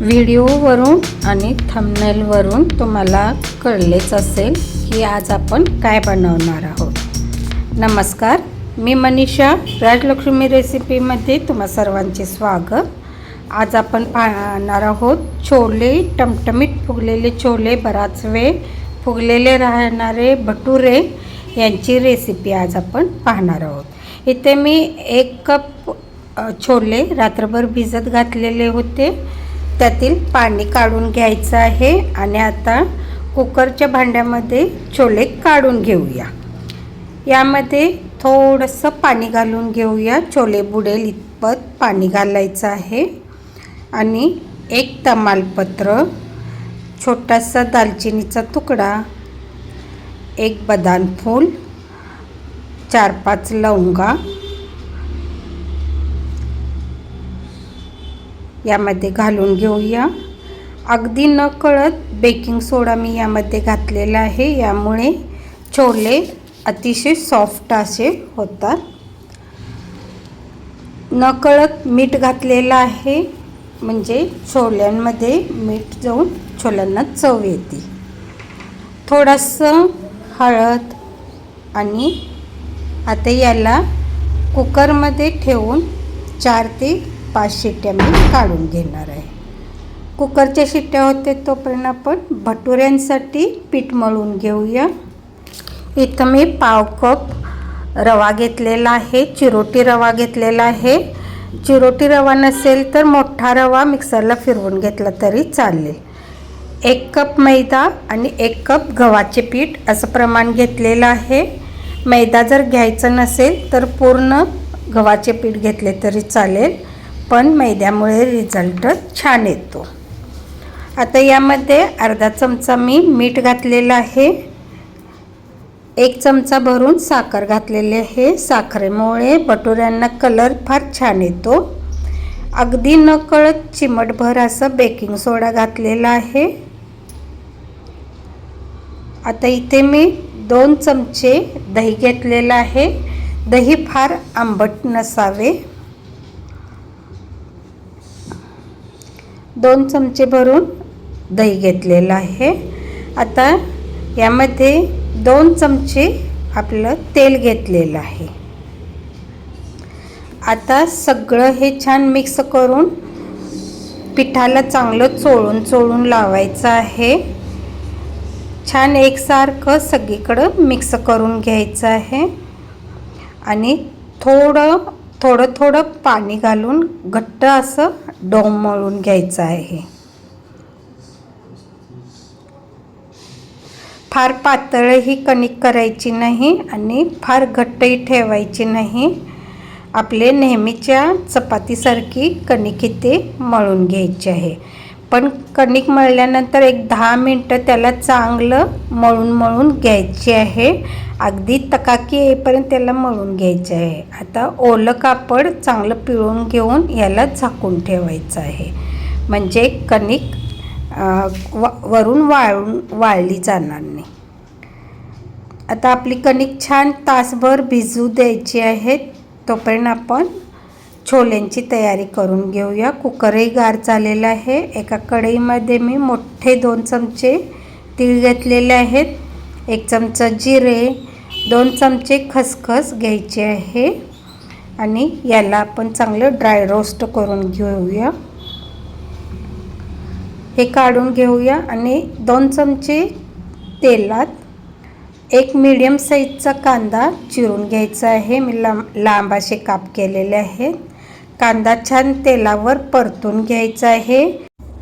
व्हिडिओवरून आणि थंबनेलवरून तुम्हाला कळलेच असेल की आज आपण काय बनवणार आहोत. नमस्कार, मी मनीषा राजलक्ष्मी रेसिपीमध्ये तुम्हा सर्वांचे स्वागत. आज आपण पाहणार आहोत छोले, टमटमीत फुगलेले छोले, बराच वेळ फुगलेले राहणारे भटुरे यांची रेसिपी आज आपण पाहणार आहोत. इथे मी 1 कप छोले रात्रभर भिजत घातलेले होते. त्यातील पाणी काढून घ्यायचं आहे आणि आता कुकरच्या भांड्यामध्ये छोले काढून घेऊया. यामध्ये थोडंसं पाणी घालून घेऊया. छोले बुडेल इतपत पाणी घालायचं आहे. आणि 1 तमालपत्र, छोटासा दालचिनीचा तुकडा, 1 बदाम फूल, 4-5 लवंगा यामध्ये घालून घेऊया. अगदी नकळत बेकिंग सोडा मी यामध्ये घातलेला आहे. यामुळे छोले अतिशय सॉफ्ट असे होतात. नकळत मीठ घातलेलं आहे, म्हणजे छोल्यांमध्ये मीठ जाऊन छोल्यांना चव येते. थोडंसं हळद आणि आता याला कुकरमध्ये ठेवून 4 ते 5 शिट्ट्या मी काढून घेणार आहे. कुकरच्या शिट्ट्या होते तोपर्यंत आपण भटुऱ्यांसाठी पीठ मळून घेऊया. इथं मी 1/2 कप रवा घेतलेला आहे. चिरोटी रवा घेतलेला आहे. चिरोटी रवा नसेल तर मोठा रवा मिक्सरला फिरवून घेतला तरी चालेल. 1 कप मैदा आणि 1 कप गव्हाचे पीठ असं प्रमाण घेतलेलं आहे. मैदा जर घ्यायचं नसेल तर पूर्ण गव्हाचे पीठ घेतले तरी चालेल, पण मैद्यामुळे रिझल्ट छान येतो. आता यामध्ये अर्धा चमचा मी मीठ घातलेलं आहे. 1 चमचा भरून साखर घातलेली आहे. साखरेमुळे भटुऱ्यांना कलर फार छान येतो. अगदी नकळत चिमटभर असं बेकिंग सोडा घातलेला आहे. आता इथे मी 2 चमचे दही घेतलेलं आहे. दही फार आंबट नसावे. 2 चमचे भरून दही घेतलेलं आहे. आता यामध्ये 2 चमचे आपलं तेल घेतलेलं आहे. आता सगळं हे छान मिक्स करून पिठाला चांगलं चोळून लावायचं आहे. छान एकसारखं सगळीकडं मिक्स करून घ्यायचं आहे आणि थोडं पाणी घालून घट्ट असं डो मळून घ्यायचं आहे. फार पातळही कणिक करायची नाही आणि फार घट्टही ठेवायची नाही. आपले नेहमीच्या चपातीसारखी कणिक इथे मळून घ्यायची आहे. पण कणिक मळल्यानंतर 10 मिनटं त्याला चांगलं मळून घ्यायची आहे. अगदी तकाकी येईपर्यंत त्याला मळून घ्यायचे आहे. आता ओलं कापड चांगलं पिळून घेऊन याला झाकून ठेवायचं आहे, म्हणजे कणिक वरून वाळली जाणार नाही. आता आपली कणिक छान तासभर भिजू द्यायची आहे. तोपर्यंत आपण छोल्यांची तयारी करून घेऊया. कुकरही गार झालेला आहे. एका कढईमध्ये मी मोठे 2 चमचे तीळ घेतलेले आहेत. 1 चमचा जिरे, 2 चमचे खसखस घ्यायचे आहे आणि याला आपण चांगलं ड्राय रोस्ट करून घेऊया. हे काढून घेऊया आणि 2 चमचे तेलात 1 मीडियम साईजचा कांदा चिरून घ्यायचा आहे. मी लांब असे काप केलेले आहेत. कांदा छान तेलावर परतून घ्यायचा आहे.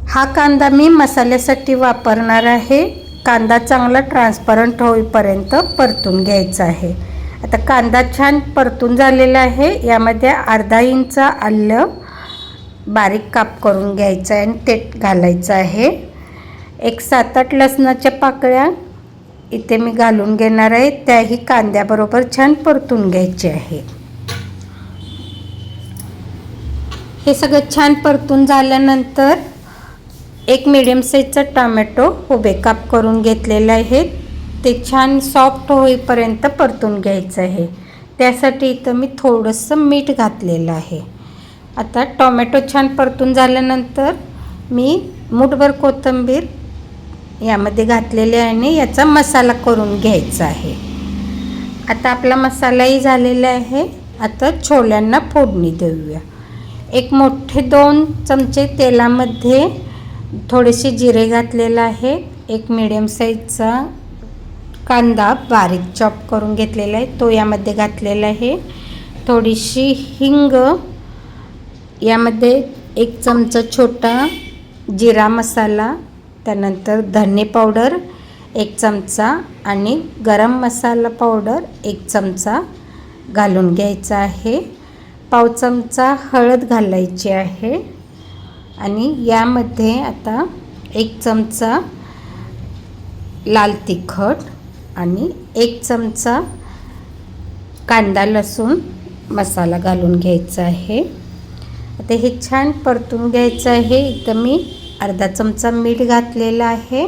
हा कांदा मी मसाल्यासाठी वापरणार आहे. कांदा चांगला ट्रान्सपरंट होईपर्यंत परतून घ्यायचा आहे. आता कांदा छान परतून झालेला आहे. यामध्ये अर्धा इंच आलं बारीक काप करून घ्यायचं आहे आणि ते घालायचं आहे. 7-8 लसणाच्या पाकळ्या इथे मी घालून घेणार आहे. त्याही कांद्याबरोबर छान परतून घ्यायचे आहे. हे सगळं छान परतून झाल्यानंतर 1 मीडियम साईजचा टोमॅटो उभे काप करून घेतलेला आहे. ते छान सॉफ्ट होईपर्यंत परतून घ्यायचं आहे. त्यासाठी इथं मी थोडंसं मीठ घातलेलं आहे. आता टोमॅटो छान परतून झाल्यानंतर मी मूठभर कोथिंबीर यामध्ये घातलेली आहे आणि याचा मसाला करून घ्यायचा आहे. आता आपला मसालाही झालेला आहे. आता छोल्यांना फोडणी देऊया. एक मोठे 2 चमचे तेलामध्ये थोडेसे जिरे घातलेलं आहे. एक मीडियम साईजचा कांदा बारीक चॉप करून घेतलेला आहे तो यामध्ये घातलेला आहे. थोडीशी हिंग, यामध्ये 1 चमचा छोटा जिरा मसाला, त्यानंतर धने पावडर 1 चमचा आणि गरम मसाला पावडर 1 चमचा घालून घ्यायचा आहे. पाव चमचा हळद घालायची आहे आणि यामध्ये आता 1 चमचा लाल तिखट आणि 1 चमचा कांदा लसूण मसाला घालून घ्यायचा आहे. आता हे छान परतून घ्यायचं आहे. इथं मी अर्धा चमचा मीठ घातलेलं आहे.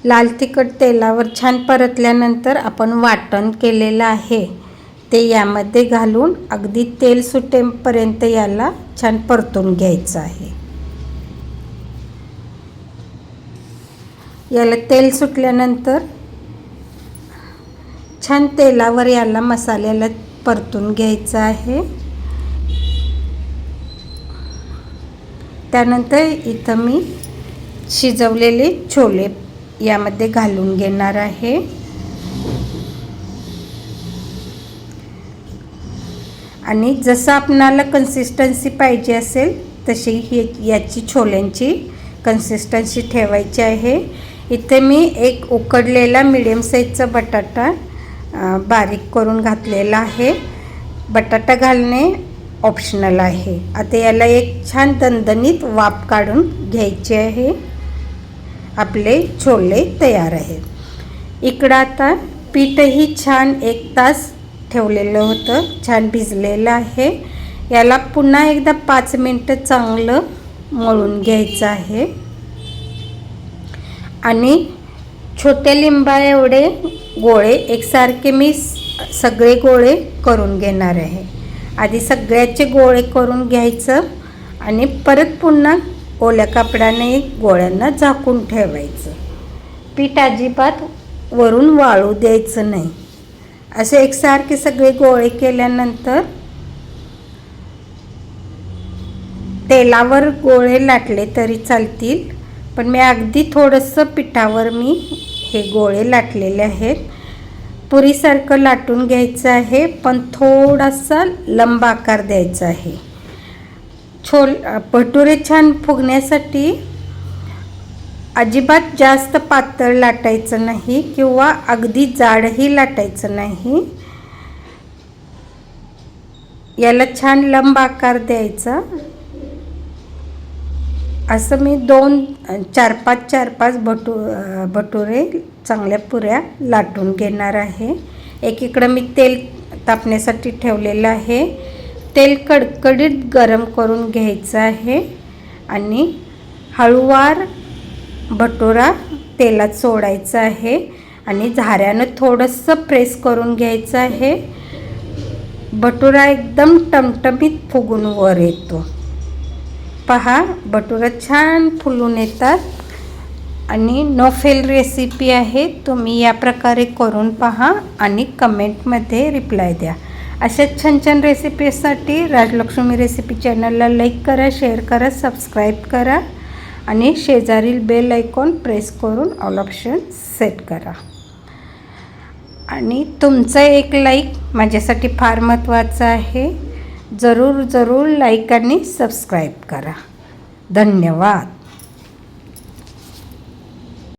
लाल तिखट तेलावर छान परतल्यानंतर आपण वाटण केलेलं आहे ते यामध्ये घालून अगदी तेल सुटेपर्यंत याला छान परतून घ्यायचं आहे. याला तेल सुटल्यानंतर छान तेलावर याला मसाल्याला परतून घ्यायचं आहे. त्यानंतर इथं मी शिजवलेले छोले यामध्ये घालून घेणार आहे. आणि जसं आपणाला कन्सिस्टन्सी पाहिजे असेल तशी याची छोल्यांची कन्सिस्टन्सी ठेवायची आहे. इथे मी एक उकडलेला मीडियम साईजचा बटाटा बारीक करून घातलेला आहे. बटाटा घालणे ऑप्शनल आहे. आता याला एक छान दणदणीत वाफ काढून घ्यायची आहे. आपले छोले तयार आहेत. इकडं आता पीठही छान 1 तास ठेवलेलं होतं, छान भिजलेलं आहे. याला पुन्हा एकदा 5 मिनटं चांगलं मळून घ्यायचं आहे. आणि छोट्या लिंबा एवढे गोळे एकसारखे मी सगळे गोळे करून घेणार आहे. आधी सगळ्याचे गोळे करून घ्यायचं आणि परत पुन्हा ओल्या कापडाने गोळ्यांना झाकून ठेवायचं. पीठ अजिबात वरून वाळू द्यायचं नाही. असे एकसारखे सगळे गोळे केल्यानंतर तेलावर गोळे लाटले तरी चालतील, पण मी अगदी थोडंसं पिठावर मी हे गोळे लाटलेले आहेत. पुरीसारखं लाटून घ्यायचं आहे, पण थोडासा लंब आकार द्यायचा आहे. भटुरे छान फुगण्यासाठी अजिबात जास्त पातळ लाटायचं नाही किंवा अगदी जाडही लाटायचं नाही. याला छान लंब आकार द्यायचा. असं मी 4-5 भटुरे चांगल्या पुऱ्या लाटून घेणार आहे. एकीकडं मी तेल तापण्यासाठी ठेवलेलं आहे. तेल कडकडीत गरम करून घ्यायचं आहे आणि हळूवार भटुरा तेलात सोडायचा आहे आणि झाऱ्यानं थोडंसं प्रेस करून घ्यायचं आहे. भटुरा एकदम टमटमीत फुगून वर येतो. पहा, भटुरा छान फुलून येतात आणि नो फेल रेसिपी आहे. तुम्ही या प्रकारे करून पहा आणि कमेंटमध्ये रिप्लाय द्या. अशा छान छान रेसिपीसाठी राजलक्ष्मी रेसिपी चॅनलला लाईक करा, शेअर करा, सबस्क्राईब करा आणि शेजारील बेल आयकॉन प्रेस करून ऑल ऑप्शन सेट करा. आणि तुमचं एक लाईक माझ्यासाठी फार महत्त्वाचं आहे. जरूर लाईक आणि सबस्क्राईब करा. धन्यवाद.